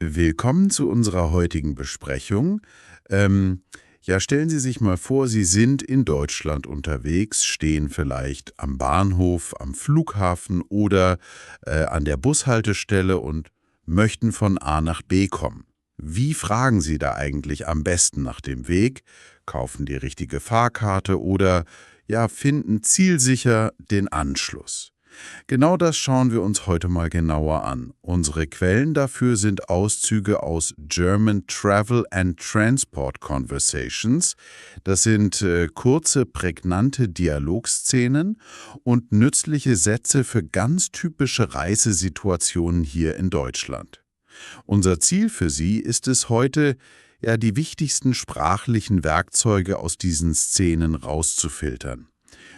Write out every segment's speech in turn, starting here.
Willkommen zu unserer heutigen Besprechung. Stellen Sie sich mal vor, Sie sind in Deutschland unterwegs, stehen vielleicht am Bahnhof, am Flughafen oder an der Bushaltestelle und möchten von A nach B kommen. Wie fragen Sie da eigentlich am besten nach dem Weg? Kaufen die richtige Fahrkarte oder finden zielsicher den Anschluss? Genau das schauen wir uns heute mal genauer an. Unsere Quellen dafür sind Auszüge aus German Travel and Transport Conversations. Das sind kurze, prägnante Dialogszenen und nützliche Sätze für ganz typische Reisesituationen hier in Deutschland. Unser Ziel für Sie ist es heute, die wichtigsten sprachlichen Werkzeuge aus diesen Szenen rauszufiltern.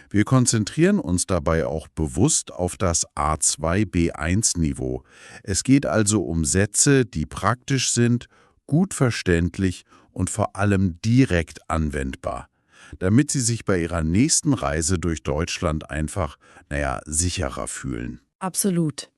Wir konzentrieren uns dabei auch bewusst auf das A2-B1-Niveau. Es geht also um Sätze, die praktisch sind, gut verständlich und vor allem direkt anwendbar, damit Sie sich bei Ihrer nächsten Reise durch Deutschland einfach, sicherer fühlen. Absolut.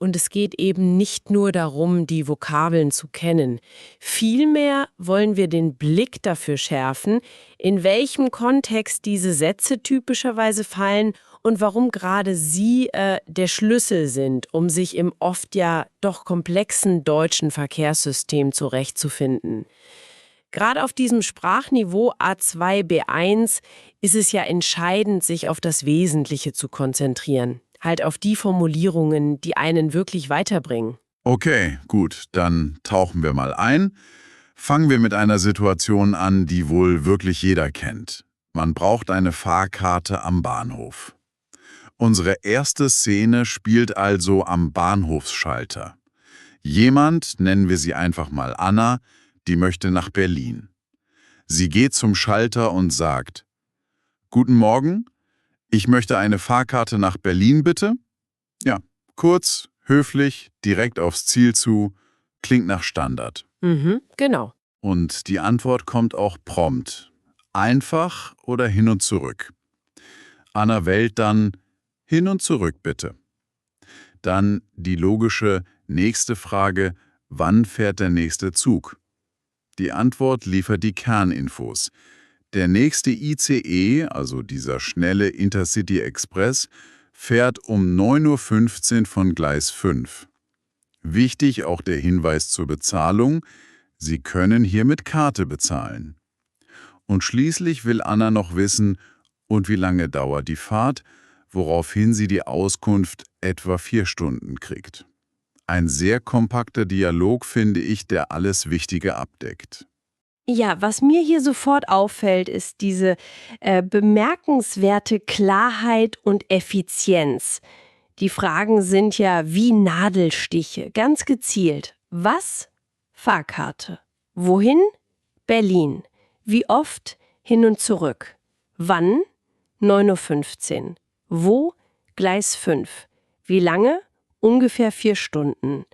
Und es geht eben nicht nur darum, die Vokabeln zu kennen. Vielmehr wollen wir den Blick dafür schärfen, in welchem Kontext diese Sätze typischerweise fallen und warum gerade sie der Schlüssel sind, um sich im oft ja doch komplexen deutschen Verkehrssystem zurechtzufinden. Gerade auf diesem Sprachniveau A2, B1 ist es ja entscheidend, sich auf das Wesentliche zu konzentrieren. Halt auf die Formulierungen, die einen wirklich weiterbringen. Okay, gut, dann tauchen wir mal ein. Fangen wir mit einer Situation an, die wohl wirklich jeder kennt. Man braucht eine Fahrkarte am Bahnhof. Unsere erste Szene spielt also am Bahnhofsschalter. Jemand, nennen wir sie einfach mal Anna, die möchte nach Berlin. Sie geht zum Schalter und sagt: Guten Morgen, ich möchte eine Fahrkarte nach Berlin, bitte. Ja, kurz, höflich, direkt aufs Ziel zu, klingt nach Standard. Genau. Und die Antwort kommt auch prompt. Einfach oder hin und zurück. Anna wählt dann hin und zurück, bitte. Dann die logische nächste Frage: Wann fährt der nächste Zug? Die Antwort liefert die Kerninfos. Der nächste ICE, also dieser schnelle Intercity Express, fährt um 9:15 Uhr von Gleis 5. Wichtig auch der Hinweis zur Bezahlung: Sie können hier mit Karte bezahlen. Und schließlich will Anna noch wissen, und wie lange dauert die Fahrt, woraufhin sie die Auskunft etwa 4 Stunden kriegt. Ein sehr kompakter Dialog, finde ich, der alles Wichtige abdeckt. Ja, was mir hier sofort auffällt, ist diese bemerkenswerte Klarheit und Effizienz. Die Fragen sind ja wie Nadelstiche, ganz gezielt. Was? Fahrkarte. Wohin? Berlin. Wie oft? Hin und zurück. Wann? 9:15 Uhr. Wo? Gleis 5. Wie lange? Ungefähr 4 Stunden.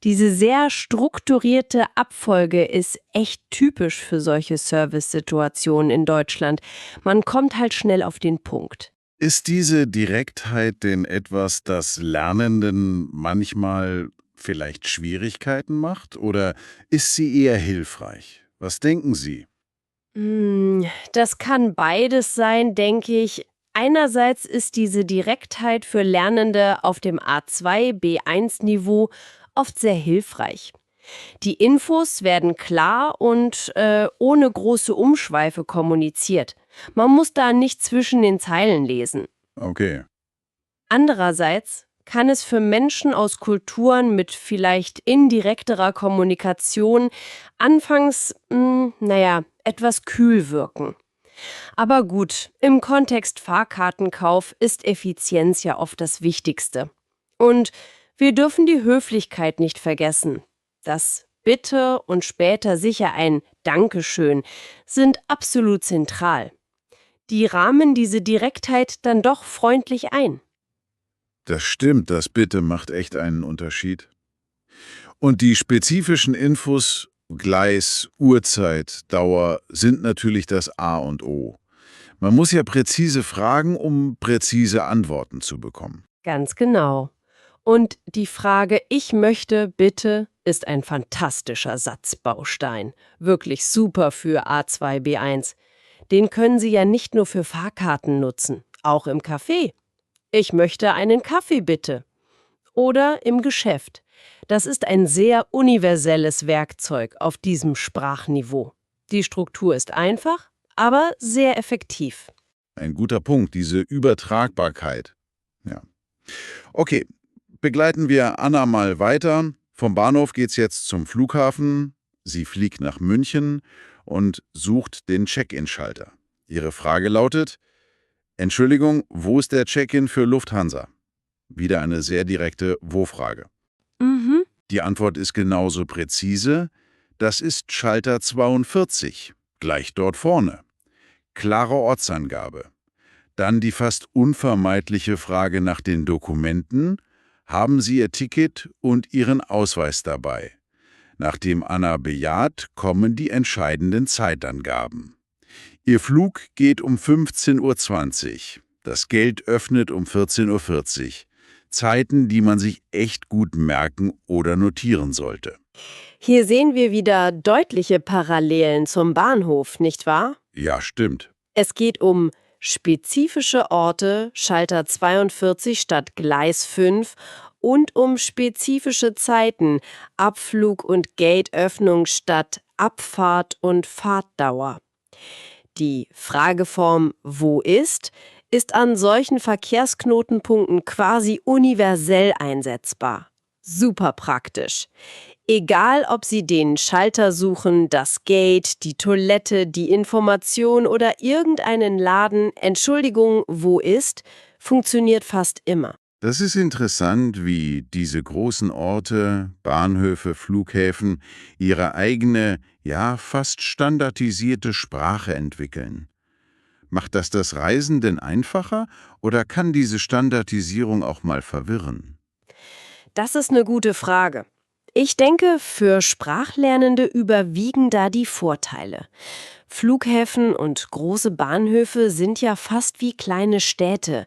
Diese sehr strukturierte Abfolge ist echt typisch für solche Service-Situationen in Deutschland. Man kommt halt schnell auf den Punkt. Ist diese Direktheit denn etwas, das Lernenden manchmal vielleicht Schwierigkeiten macht, oder ist sie eher hilfreich? Was denken Sie? Das kann beides sein, denke ich. Einerseits ist diese Direktheit für Lernende auf dem A2, B1-Niveau oft sehr hilfreich. Die Infos werden klar und ohne große Umschweife kommuniziert. Man muss da nicht zwischen den Zeilen lesen. Okay. Andererseits kann es für Menschen aus Kulturen mit vielleicht indirekterer Kommunikation anfangs, etwas kühl wirken. Aber gut, im Kontext Fahrkartenkauf ist Effizienz ja oft das Wichtigste. Und wir dürfen die Höflichkeit nicht vergessen. Das Bitte und später sicher ein Dankeschön sind absolut zentral. Die rahmen diese Direktheit dann doch freundlich ein. Das stimmt, das Bitte macht echt einen Unterschied. Und die spezifischen Infos, Gleis, Uhrzeit, Dauer, sind natürlich das A und O. Man muss ja präzise fragen, um präzise Antworten zu bekommen. Ganz genau. Und die Frage „Ich möchte bitte" ist ein fantastischer Satzbaustein. Wirklich super für A2-B1. Den können Sie ja nicht nur für Fahrkarten nutzen, auch im Café. Ich möchte einen Kaffee bitte. Oder im Geschäft. Das ist ein sehr universelles Werkzeug auf diesem Sprachniveau. Die Struktur ist einfach, aber sehr effektiv. Ein guter Punkt, diese Übertragbarkeit. Ja. Okay, begleiten wir Anna mal weiter. Vom Bahnhof geht's jetzt zum Flughafen. Sie fliegt nach München und sucht den Check-in-Schalter. Ihre Frage lautet: Entschuldigung, wo ist der Check-in für Lufthansa? Wieder eine sehr direkte Wo-Frage. Mhm. Die Antwort ist genauso präzise. Das ist Schalter 42, gleich dort vorne. Klare Ortsangabe. Dann die fast unvermeidliche Frage nach den Dokumenten. Haben Sie Ihr Ticket und Ihren Ausweis dabei? Nachdem Anna bejaht, kommen die entscheidenden Zeitangaben. Ihr Flug geht um 15:20 Uhr. Das Gate öffnet um 14:40 Uhr. Zeiten, die man sich echt gut merken oder notieren sollte. Hier sehen wir wieder deutliche Parallelen zum Bahnhof, nicht wahr? Ja, stimmt. Es geht um spezifische Orte, Schalter 42 statt Gleis 5 und um spezifische Zeiten, Abflug und Gateöffnung statt Abfahrt und Fahrtdauer. Die Frageform „Wo ist?“ ist an solchen Verkehrsknotenpunkten quasi universell einsetzbar. Super praktisch. Egal, ob Sie den Schalter suchen, das Gate, die Toilette, die Information oder irgendeinen Laden, Entschuldigung, wo ist, funktioniert fast immer. Das ist interessant, wie diese großen Orte, Bahnhöfe, Flughäfen ihre eigene, ja fast standardisierte Sprache entwickeln. Macht das Reisen denn einfacher oder kann diese Standardisierung auch mal verwirren? Das ist eine gute Frage. Ich denke, für Sprachlernende überwiegen da die Vorteile. Flughäfen und große Bahnhöfe sind ja fast wie kleine Städte,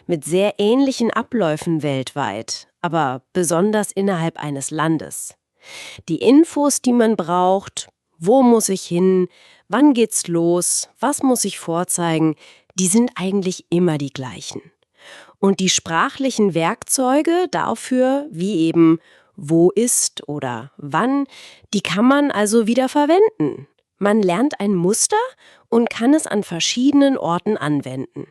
mit sehr ähnlichen Abläufen weltweit, aber besonders innerhalb eines Landes. Die Infos, die man braucht, wo muss ich hin, wann geht's los, was muss ich vorzeigen, die sind eigentlich immer die gleichen. Und die sprachlichen Werkzeuge dafür, wie eben wo ist oder wann, die kann man also wieder verwenden. Man lernt ein Muster und kann es an verschiedenen Orten anwenden.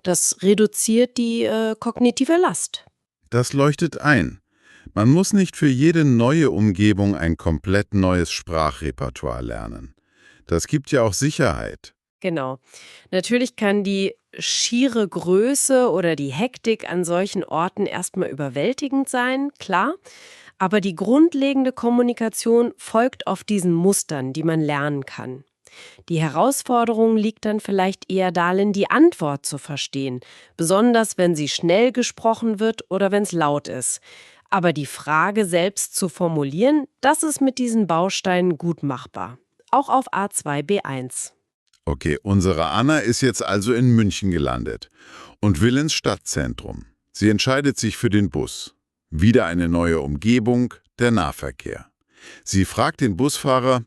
Das reduziert die kognitive Last. Das leuchtet ein. Man muss nicht für jede neue Umgebung ein komplett neues Sprachrepertoire lernen. Das gibt ja auch Sicherheit. Genau. Natürlich kann die schiere Größe oder die Hektik an solchen Orten erstmal überwältigend sein, klar. Aber die grundlegende Kommunikation folgt auf diesen Mustern, die man lernen kann. Die Herausforderung liegt dann vielleicht eher darin, die Antwort zu verstehen, besonders wenn sie schnell gesprochen wird oder wenn es laut ist. Aber die Frage selbst zu formulieren, das ist mit diesen Bausteinen gut machbar. Auch auf A2-B1. Okay, unsere Anna ist jetzt also in München gelandet und will ins Stadtzentrum. Sie entscheidet sich für den Bus. Wieder eine neue Umgebung, der Nahverkehr. Sie fragt den Busfahrer: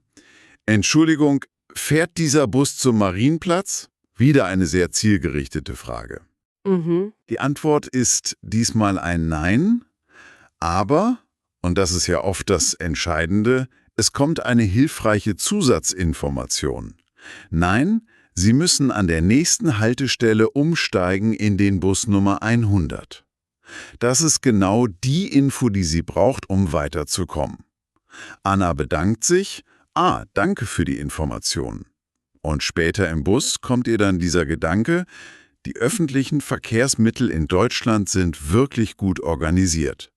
Entschuldigung, fährt dieser Bus zum Marienplatz? Wieder eine sehr zielgerichtete Frage. Mhm. Die Antwort ist diesmal ein Nein, aber, und das ist ja oft das Entscheidende, es kommt eine hilfreiche Zusatzinformation. Nein, Sie müssen an der nächsten Haltestelle umsteigen in den Bus Nummer 100. Das ist genau die Info, die sie braucht, um weiterzukommen. Anna bedankt sich: danke für die Information. Und später im Bus kommt ihr dann dieser Gedanke: Die öffentlichen Verkehrsmittel in Deutschland sind wirklich gut organisiert.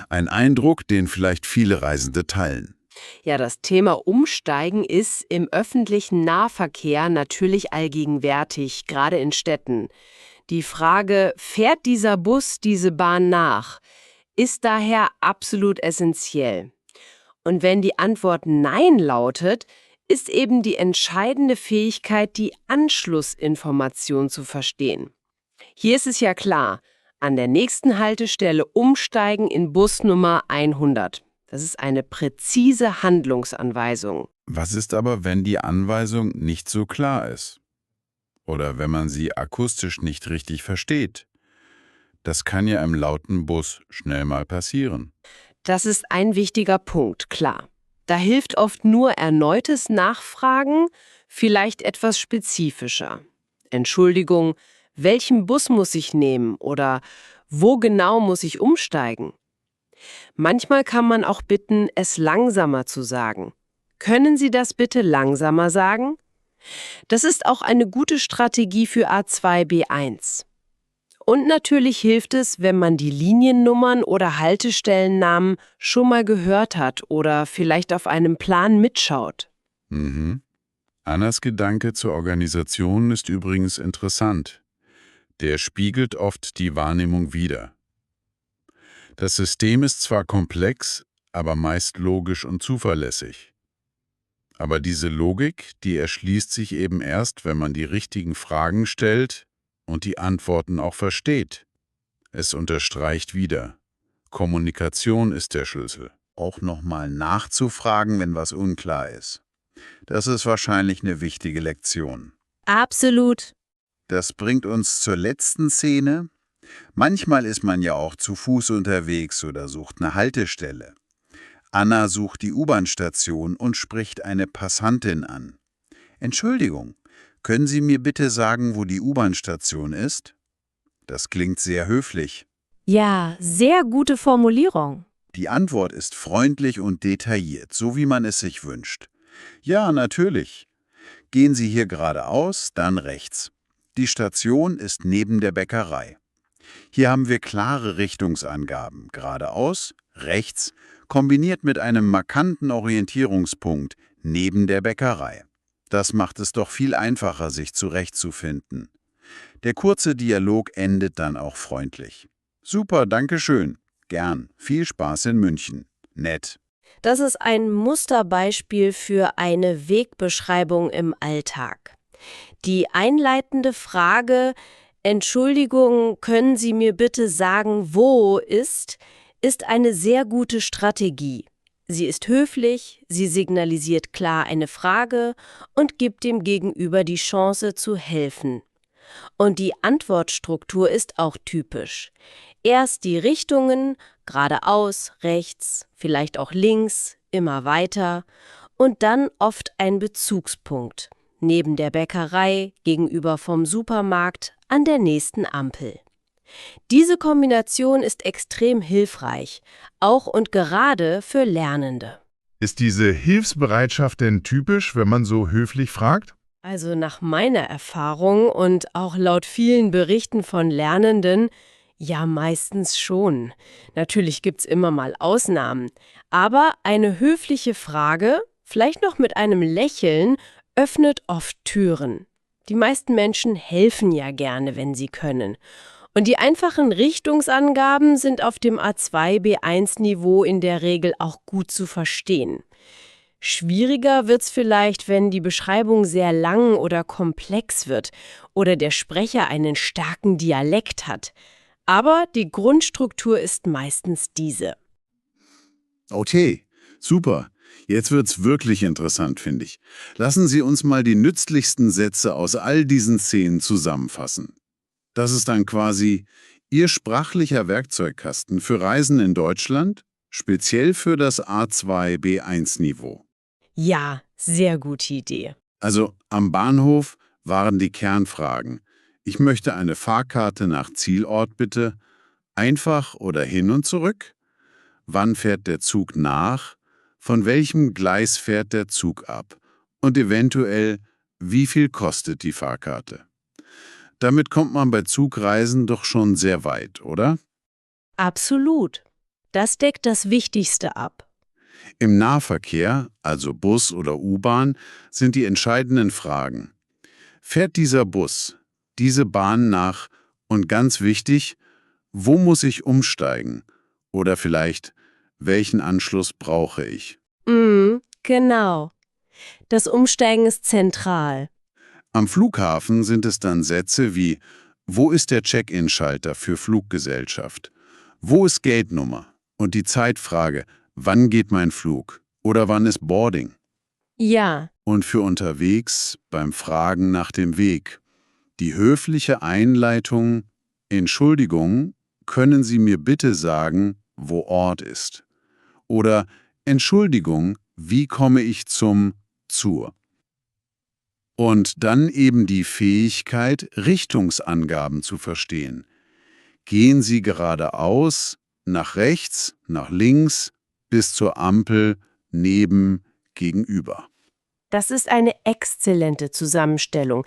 Ein Eindruck, den vielleicht viele Reisende teilen. Ja, das Thema Umsteigen ist im öffentlichen Nahverkehr natürlich allgegenwärtig, gerade in Städten. Die Frage, fährt dieser Bus diese Bahn nach, ist daher absolut essentiell. Und wenn die Antwort Nein lautet, ist eben die entscheidende Fähigkeit, die Anschlussinformation zu verstehen. Hier ist es ja klar, an der nächsten Haltestelle umsteigen in Bus Nummer 100. Das ist eine präzise Handlungsanweisung. Was ist aber, wenn die Anweisung nicht so klar ist? Oder wenn man sie akustisch nicht richtig versteht? Das kann ja im lauten Bus schnell mal passieren. Das ist ein wichtiger Punkt, klar. Da hilft oft nur erneutes Nachfragen, vielleicht etwas spezifischer. Entschuldigung, welchen Bus muss ich nehmen oder wo genau muss ich umsteigen? Manchmal kann man auch bitten, es langsamer zu sagen. Können Sie das bitte langsamer sagen? Das ist auch eine gute Strategie für A2-B1. Und natürlich hilft es, wenn man die Liniennummern oder Haltestellennamen schon mal gehört hat oder vielleicht auf einem Plan mitschaut. Mhm. Annas Gedanke zur Organisation ist übrigens interessant. Der spiegelt oft die Wahrnehmung wider. Das System ist zwar komplex, aber meist logisch und zuverlässig. Aber diese Logik, die erschließt sich eben erst, wenn man die richtigen Fragen stellt und die Antworten auch versteht. Es unterstreicht wieder: Kommunikation ist der Schlüssel. Auch nochmal nachzufragen, wenn was unklar ist. Das ist wahrscheinlich eine wichtige Lektion. Absolut. Das bringt uns zur letzten Szene. Manchmal ist man ja auch zu Fuß unterwegs oder sucht eine Haltestelle. Anna sucht die U-Bahn-Station und spricht eine Passantin an. Entschuldigung, können Sie mir bitte sagen, wo die U-Bahn-Station ist? Das klingt sehr höflich. Ja, sehr gute Formulierung. Die Antwort ist freundlich und detailliert, so wie man es sich wünscht. Ja, natürlich. Gehen Sie hier geradeaus, dann rechts. Die Station ist neben der Bäckerei. Hier haben wir klare Richtungsangaben. Geradeaus, rechts, kombiniert mit einem markanten Orientierungspunkt neben der Bäckerei. Das macht es doch viel einfacher, sich zurechtzufinden. Der kurze Dialog endet dann auch freundlich. Super, danke schön. Gern. Viel Spaß in München. Nett. Das ist ein Musterbeispiel für eine Wegbeschreibung im Alltag. Die einleitende Frage, Entschuldigung, können Sie mir bitte sagen, wo ist eine sehr gute Strategie. Sie ist höflich, sie signalisiert klar eine Frage und gibt dem Gegenüber die Chance zu helfen. Und die Antwortstruktur ist auch typisch. Erst die Richtungen, geradeaus, rechts, vielleicht auch links, immer weiter und dann oft ein Bezugspunkt. Neben der Bäckerei, gegenüber vom Supermarkt, an der nächsten Ampel. Diese Kombination ist extrem hilfreich, auch und gerade für Lernende. Ist diese Hilfsbereitschaft denn typisch, wenn man so höflich fragt? Also nach meiner Erfahrung und auch laut vielen Berichten von Lernenden, ja meistens schon. Natürlich gibt's immer mal Ausnahmen, aber eine höfliche Frage, vielleicht noch mit einem Lächeln, öffnet oft Türen. Die meisten Menschen helfen ja gerne, wenn sie können. Und die einfachen Richtungsangaben sind auf dem A2-B1-Niveau in der Regel auch gut zu verstehen. Schwieriger wird's vielleicht, wenn die Beschreibung sehr lang oder komplex wird oder der Sprecher einen starken Dialekt hat. Aber die Grundstruktur ist meistens diese. Okay, super. Jetzt wird's wirklich interessant, finde ich. Lassen Sie uns mal die nützlichsten Sätze aus all diesen Szenen zusammenfassen. Das ist dann quasi Ihr sprachlicher Werkzeugkasten für Reisen in Deutschland, speziell für das A2-B1-Niveau. Ja, sehr gute Idee. Also am Bahnhof waren die Kernfragen. Ich möchte eine Fahrkarte nach Zielort bitte. Einfach oder hin und zurück? Wann fährt der Zug nach? Von welchem Gleis fährt der Zug ab? Und eventuell, wie viel kostet die Fahrkarte? Damit kommt man bei Zugreisen doch schon sehr weit, oder? Absolut. Das deckt das Wichtigste ab. Im Nahverkehr, also Bus oder U-Bahn, sind die entscheidenden Fragen. Fährt dieser Bus, diese Bahn nach und ganz wichtig, wo muss ich umsteigen? Oder vielleicht, welchen Anschluss brauche ich? Genau. Das Umsteigen ist zentral. Am Flughafen sind es dann Sätze wie: Wo ist der Check-in-Schalter für Fluggesellschaft? Wo ist Gate-Nummer? Und die Zeitfrage: wann geht mein Flug? Oder wann ist Boarding? Ja, Und für unterwegs beim Fragen nach dem Weg. Die höfliche Einleitung: Entschuldigung, können Sie mir bitte sagen, wo Ort ist? Oder Entschuldigung, wie komme ich zur? Und dann eben die Fähigkeit, Richtungsangaben zu verstehen. Gehen Sie geradeaus, nach rechts, nach links, bis zur Ampel, neben, gegenüber. Das ist eine exzellente Zusammenstellung.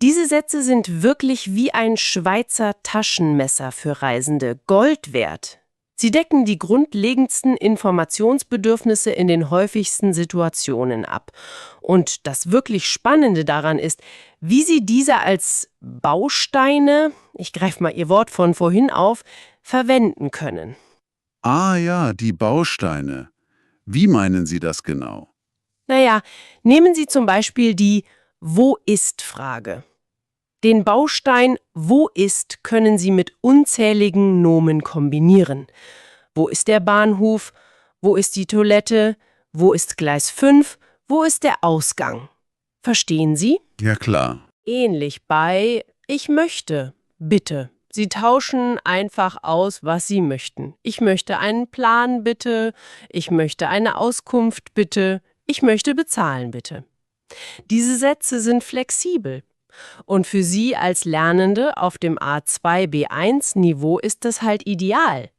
Diese Sätze sind wirklich wie ein Schweizer Taschenmesser für Reisende, Gold wert. Sie decken die grundlegendsten Informationsbedürfnisse in den häufigsten Situationen ab. Und das wirklich Spannende daran ist, wie Sie diese als Bausteine, ich greife mal Ihr Wort von vorhin auf, verwenden können. Ah ja, die Bausteine. Wie meinen Sie das genau? Naja, nehmen Sie zum Beispiel die Wo ist-Frage. Den Baustein Wo ist können Sie mit unzähligen Nomen kombinieren. Wo ist der Bahnhof? Wo ist die Toilette? Wo ist Gleis 5? Wo ist der Ausgang? Verstehen Sie? Ja klar. Ähnlich bei Ich möchte, bitte. Sie tauschen einfach aus, was Sie möchten. Ich möchte einen Plan, bitte. Ich möchte eine Auskunft, bitte. Ich möchte bezahlen, bitte. Diese Sätze sind flexibel. Und für Sie als Lernende auf dem A2-B1-Niveau ist das halt ideal.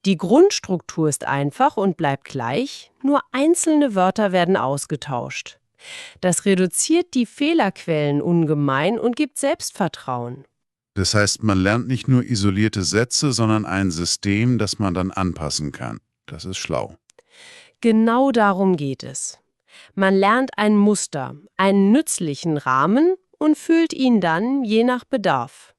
Die Grundstruktur ist einfach und bleibt gleich, nur einzelne Wörter werden ausgetauscht. Das reduziert die Fehlerquellen ungemein und gibt Selbstvertrauen. Das heißt, man lernt nicht nur isolierte Sätze, sondern ein System, das man dann anpassen kann. Das ist schlau. Genau darum geht es. Man lernt ein Muster, einen nützlichen Rahmen und füllt ihn dann je nach Bedarf.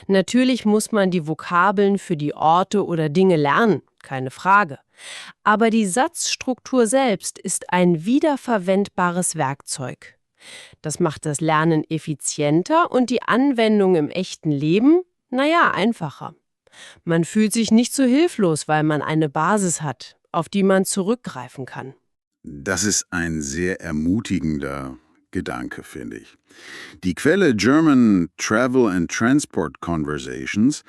Natürlich muss man die Vokabeln für die Orte oder Dinge lernen, keine Frage. Aber die Satzstruktur selbst ist ein wiederverwendbares Werkzeug. Das macht das Lernen effizienter und die Anwendung im echten Leben, einfacher. Man fühlt sich nicht so hilflos, weil man eine Basis hat, auf die man zurückgreifen kann. Das ist ein sehr ermutigender Gedanke, finde ich. Die Quelle German Travel and Transport Conversations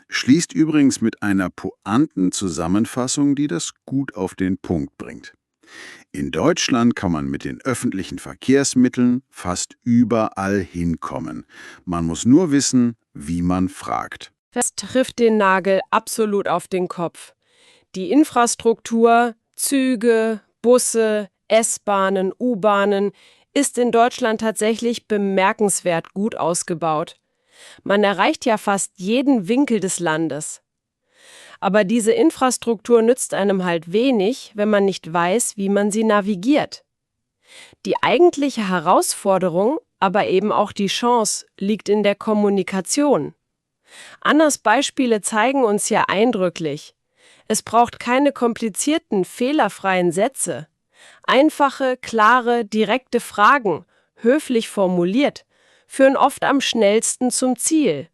schließt übrigens mit einer pointen Zusammenfassung, die das gut auf den Punkt bringt. In Deutschland kann man mit den öffentlichen Verkehrsmitteln fast überall hinkommen. Man muss nur wissen, wie man fragt. Das trifft den Nagel absolut auf den Kopf. Die Infrastruktur, Züge, Busse, S-Bahnen, U-Bahnen ist in Deutschland tatsächlich bemerkenswert gut ausgebaut. Man erreicht ja fast jeden Winkel des Landes. Aber diese Infrastruktur nützt einem halt wenig, wenn man nicht weiß, wie man sie navigiert. Die eigentliche Herausforderung, aber eben auch die Chance, liegt in der Kommunikation. Annas Beispiele zeigen uns ja eindrücklich: Es braucht keine komplizierten, fehlerfreien Sätze. Einfache, klare, direkte Fragen, höflich formuliert, führen oft am schnellsten zum Ziel.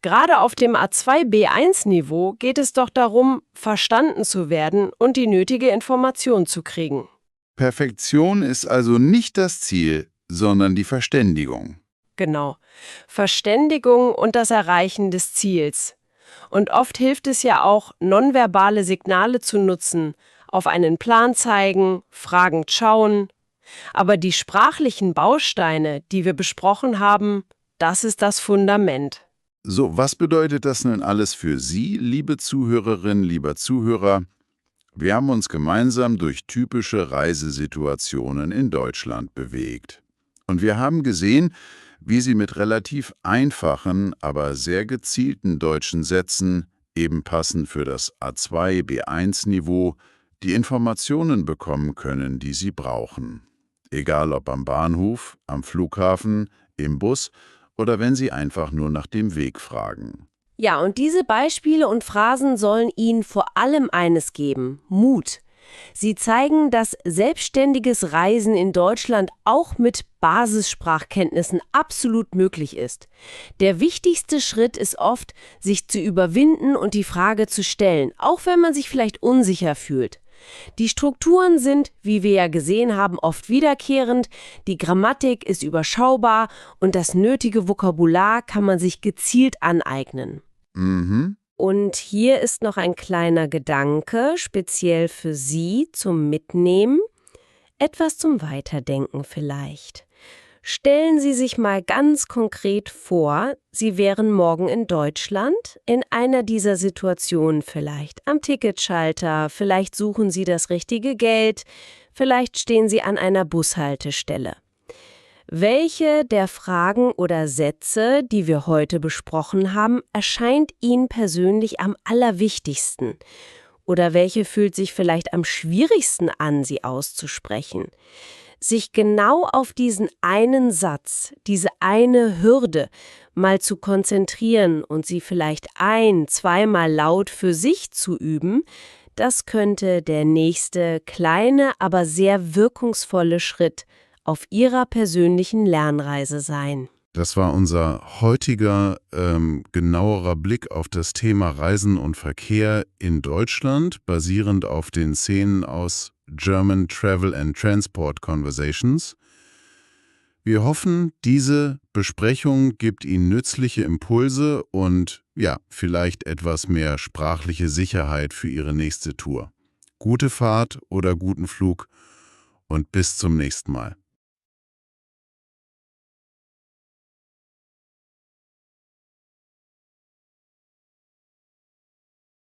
Gerade auf dem A2-B1-Niveau geht es doch darum, verstanden zu werden und die nötige Information zu kriegen. Perfektion ist also nicht das Ziel, sondern die Verständigung. Genau. Verständigung und das Erreichen des Ziels. Und oft hilft es ja auch, nonverbale Signale zu nutzen, auf einen Plan zeigen, fragend schauen. Aber die sprachlichen Bausteine, die wir besprochen haben, das ist das Fundament. So, was bedeutet das nun alles für Sie, liebe Zuhörerin, lieber Zuhörer? Wir haben uns gemeinsam durch typische Reisesituationen in Deutschland bewegt. Und wir haben gesehen, wie Sie mit relativ einfachen, aber sehr gezielten deutschen Sätzen, eben passend für das A2-B1-Niveau, die Informationen bekommen können, die Sie brauchen. Egal ob am Bahnhof, am Flughafen, im Bus oder wenn Sie einfach nur nach dem Weg fragen. Ja, und diese Beispiele und Phrasen sollen Ihnen vor allem eines geben: Mut. Sie zeigen, dass selbstständiges Reisen in Deutschland auch mit Basissprachkenntnissen absolut möglich ist. Der wichtigste Schritt ist oft, sich zu überwinden und die Frage zu stellen, auch wenn man sich vielleicht unsicher fühlt. Die Strukturen sind, wie wir ja gesehen haben, oft wiederkehrend, die Grammatik ist überschaubar und das nötige Vokabular kann man sich gezielt aneignen. Mhm. Und hier ist noch ein kleiner Gedanke, speziell für Sie zum Mitnehmen, etwas zum Weiterdenken vielleicht. Stellen Sie sich mal ganz konkret vor, Sie wären morgen in Deutschland, in einer dieser Situationen vielleicht am Ticketschalter, vielleicht suchen Sie das richtige Geld, vielleicht stehen Sie an einer Bushaltestelle. Welche der Fragen oder Sätze, die wir heute besprochen haben, erscheint Ihnen persönlich am allerwichtigsten? Oder welche fühlt sich vielleicht am schwierigsten an, sie auszusprechen? Sich genau auf diesen einen Satz, diese eine Hürde mal zu konzentrieren und sie vielleicht zweimal laut für sich zu üben, das könnte der nächste kleine, aber sehr wirkungsvolle Schritt auf Ihrer persönlichen Lernreise sein. Das war unser heutiger genauerer Blick auf das Thema Reisen und Verkehr in Deutschland, basierend auf den Szenen aus German Travel and Transport Conversations. Wir hoffen, diese Besprechung gibt Ihnen nützliche Impulse und vielleicht etwas mehr sprachliche Sicherheit für Ihre nächste Tour. Gute Fahrt oder guten Flug und bis zum nächsten Mal.